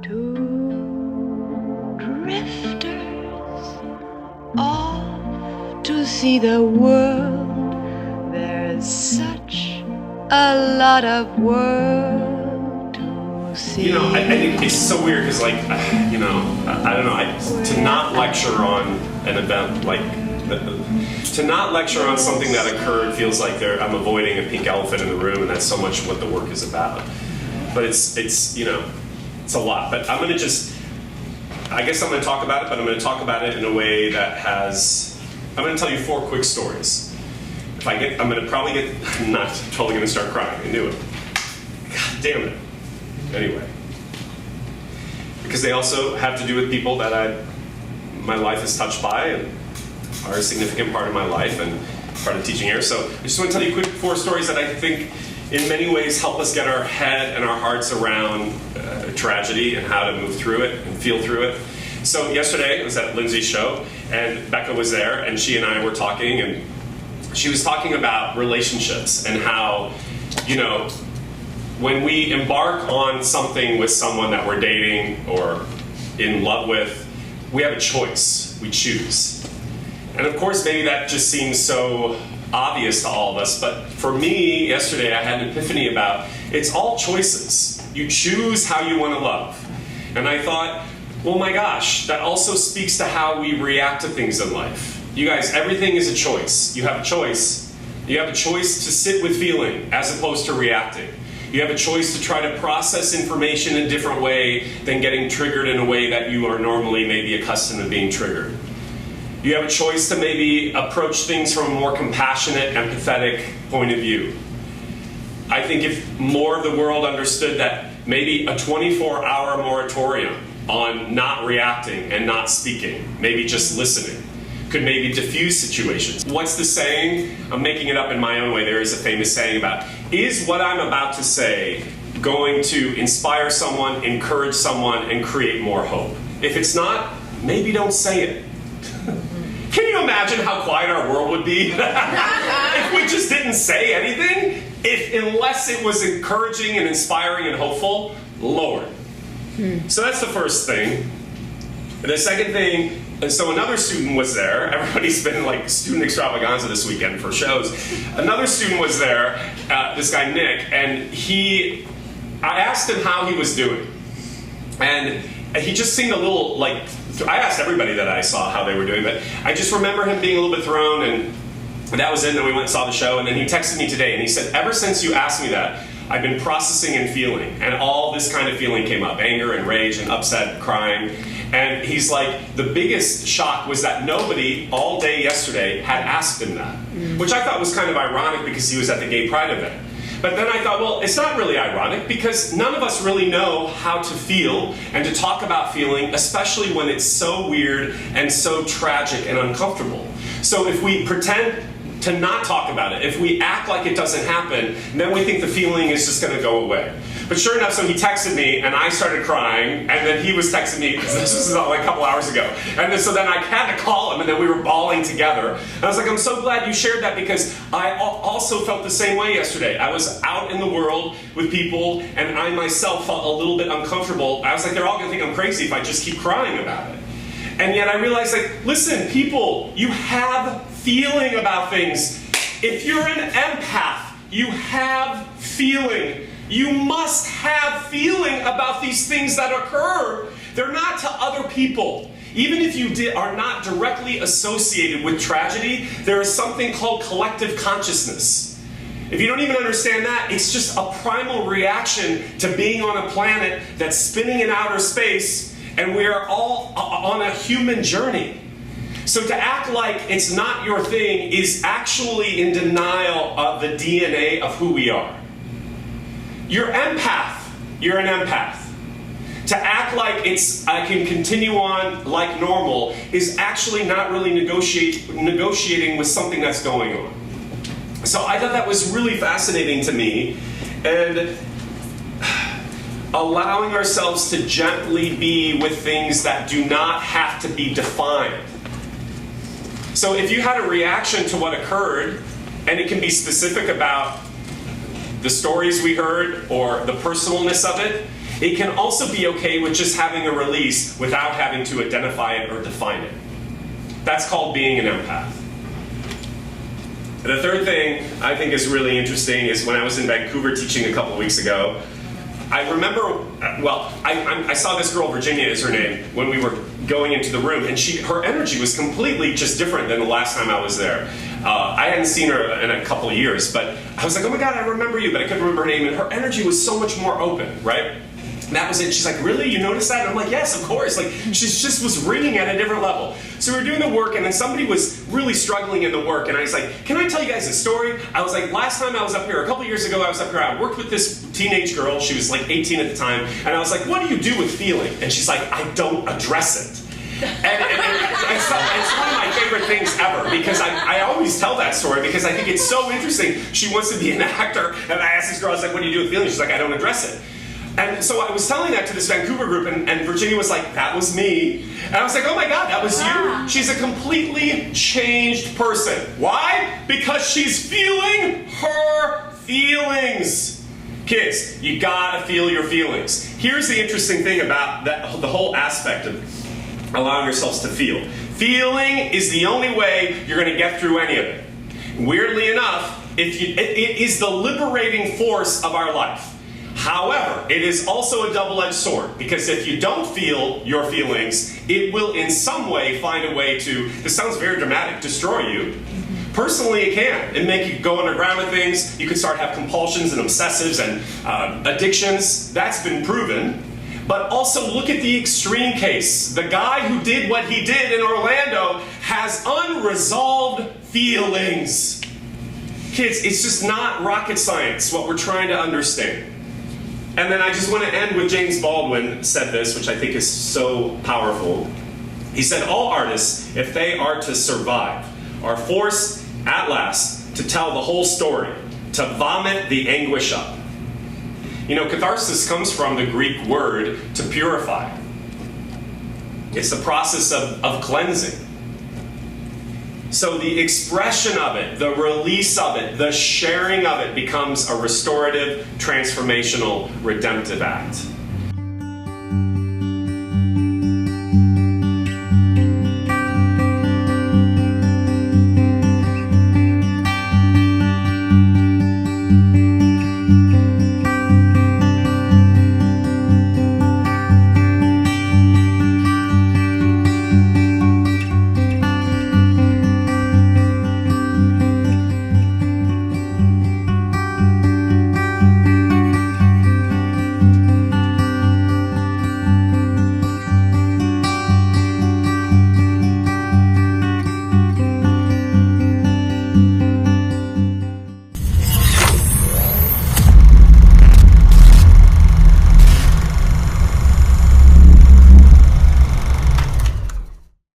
Two drifters off to see the world. There's such a lot of world to see. You know, I think it's so weird because, like, you know, I don't know, to not lecture on an event like, to not lecture on something that occurred feels like I'm avoiding a pink elephant in the room, and that's so much what the work is about. But it's you know, it's a lot. But I'm going to just, I guess I'm going to talk about it, but I'm going to talk about it in a way that has, I'm going to tell you 4 quick stories. If I get, I'm going to probably get, I'm not totally going to start crying. I knew it. God damn it. Anyway. Because they also have to do with people that my life is touched by and are a significant part of my life and part of teaching here. So I just want to tell you quick 4 stories that I think in many ways help us get our head and our hearts around tragedy and how to move through it and feel through it. So yesterday, I was at Lindsay's show, and Becca was there, and she and I were talking, and she was talking about relationships and how, you know, when we embark on something with someone that we're dating or in love with, we have a choice. We choose. And of course, maybe that just seems so obvious to all of us, but for me, yesterday I had an epiphany about it's all choices. You choose how you want to love. And I thought, well, my gosh, that also speaks to how we react to things in life. You guys, everything is a choice. You have a choice. You have a choice to sit with feeling as opposed to reacting. You have a choice to try to process information in a different way than getting triggered in a way that you are normally maybe accustomed to being triggered. You have a choice to maybe approach things from a more compassionate, empathetic point of view. I think if more of the world understood that maybe a 24-hour moratorium on not reacting and not speaking, maybe just listening, could maybe diffuse situations. What's the saying? I'm making it up in my own way. There is a famous saying about, is what I'm about to say going to inspire someone, encourage someone, and create more hope? If it's not, maybe don't say it. Can you imagine how quiet our world would be if we just didn't say anything? Unless it was encouraging and inspiring and hopeful, Lord. So that's the first thing. The second thing, so another student was there. Everybody's been like student extravaganza this weekend for shows. Another student was there, this guy Nick, and I asked him how he was doing. And he just seemed a little like, I asked everybody that I saw how they were doing, but I just remember him being a little bit thrown, and that was it. And then we went and saw the show, and then he texted me today, and he said, ever since you asked me that, I've been processing and feeling, and all this kind of feeling came up, anger and rage and upset, crying. And he's like, the biggest shock was that nobody all day yesterday had asked him that, which I thought was kind of ironic because he was at the gay pride event. But then I thought, well, it's not really ironic because none of us really know how to feel and to talk about feeling, especially when it's so weird and so tragic and uncomfortable. So if we pretend to not talk about it, if we act like it doesn't happen, then we think the feeling is just going to go away. But sure enough, so he texted me, and I started crying, and then he was texting me, this was like a couple hours ago. And so then I had to call him, and then we were bawling together. And I was like, I'm so glad you shared that, because I also felt the same way yesterday. I was out in the world with people, and I myself felt a little bit uncomfortable. I was like, they're all going to think I'm crazy if I just keep crying about it. And yet I realized, like, listen, people, you have feeling about things. If you're an empath, you have feeling. You must have feeling about these things that occur. They're not to other people. Even if you are not directly associated with tragedy, there is something called collective consciousness. If you don't even understand that, it's just a primal reaction to being on a planet that's spinning in outer space, and we are all on a human journey. So to act like it's not your thing is actually in denial of the DNA of who we are. You're empath. You're an empath. To act like I can continue on like normal is actually not really negotiating with something that's going on. So I thought that was really fascinating to me, and allowing ourselves to gently be with things that do not have to be defined. So if you had a reaction to what occurred, and it can be specific about the stories we heard or the personalness of it, It can also be okay with just having a release without having to identify it or define it. That's called being an empath. And the third thing I think is really interesting is when I was in Vancouver teaching a couple weeks ago, I remember, I saw this girl, Virginia is her name, when we were going into the room, and her energy was completely just different than the last time I was there. I hadn't seen her in a couple of years, but I was like, oh my God, I remember you, but I couldn't remember her name, and her energy was so much more open, right? And that was it. She's like, really? You noticed that? And I'm like, yes, of course. Like, she just was ringing at a different level. So we were doing the work, and then somebody was really struggling in the work, and I was like, can I tell you guys a story? I was like, last time I was up here, a couple years ago I was up here, I worked with this teenage girl, she was like 18 at the time, and I was like, what do you do with feeling? And she's like, I don't address it. And it's one of my favorite things ever, because I always tell that story because I think it's so interesting. She wants to be an actor, and I asked this girl, I was like, what do you do with feeling? She's like, I don't address it. And so I was telling that to this Vancouver group, and Virginia was like, that was me. And I was like, oh my God, that was you? She's a completely changed person. Why? Because she's feeling her feelings. Kids, you gotta feel your feelings. Here's the interesting thing about the whole aspect of allowing yourselves to feel. Feeling is the only way you're gonna get through any of it. Weirdly enough, it is the liberating force of our life. However, it is also a double-edged sword, because if you don't feel your feelings, it will in some way find a way to, this sounds very dramatic, destroy you. Personally, it can. It make you go underground with things. You can start to have compulsions and obsessives and addictions. That's been proven. But also look at the extreme case. The guy who did what he did in Orlando has unresolved feelings. Kids, it's just not rocket science, what we're trying to understand. And then I just want to end with James Baldwin said this, which I think is so powerful. He said, all artists, if they are to survive, are forced at last to tell the whole story, to vomit the anguish up. You know, catharsis comes from the Greek word to purify. It's the process of cleansing. So the expression of it, the release of it, the sharing of it becomes a restorative, transformational, redemptive act.